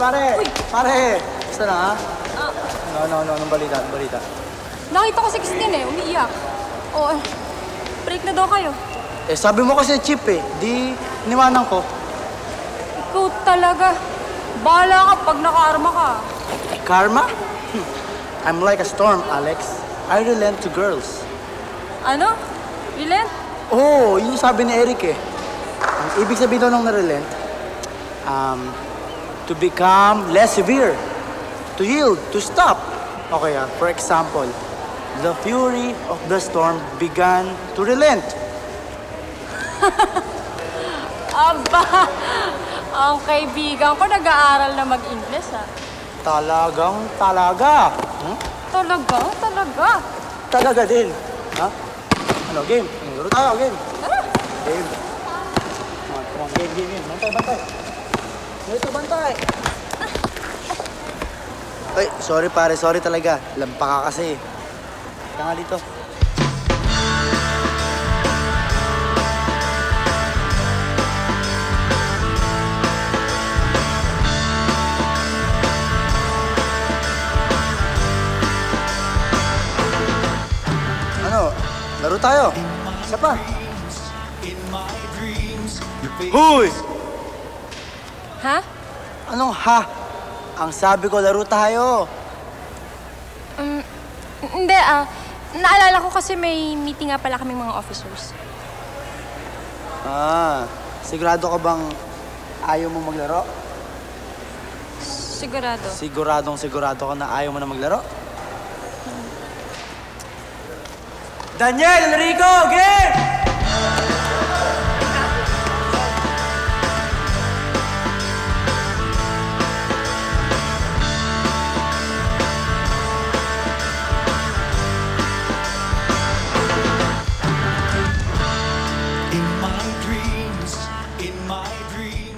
pare! Uy! Pare! Basta na, ha? Anong balita? Nakita ko si Christine eh, umiiyak. Oo, break na daw kayo. Eh, sabi mo kasi cheap eh. Di, iniwanan ko. Ikaw talaga. Bahala ka pag nakaarma ka. Karma? I'm like a storm, Alex. I relent to girls. Ano? Relent? Oo, yun yung sabi ni Eric eh. Ang ibig sabihin daw ng na-relent, to become less severe, to yield, to stop. Okay, for example, the fury of the storm began to relent. Aba, ang kaibigan ko nag-aaral na mag-Ingles ha. Talaga. Hmm? Talaga. Talaga din. Ha? Ano, game? Laro tayo, game. Tara. Game. Come on, game. Bantay. Bantay. Ay, sorry pare, sorry talaga. Lampa ka kasi. Kaya nga dito. Ano? Laro tayo. Isa pa. Hoy! Ha? Anong ha? Ang sabi ko, laro tayo. Hindi naalala ko kasi may meeting nga pala kaming mga officers. Sigurado ka bang ayaw mo maglaro? Sigurado. Sigurado ka na ayaw mo na maglaro? Daniel, Enrico, game! In my dreams.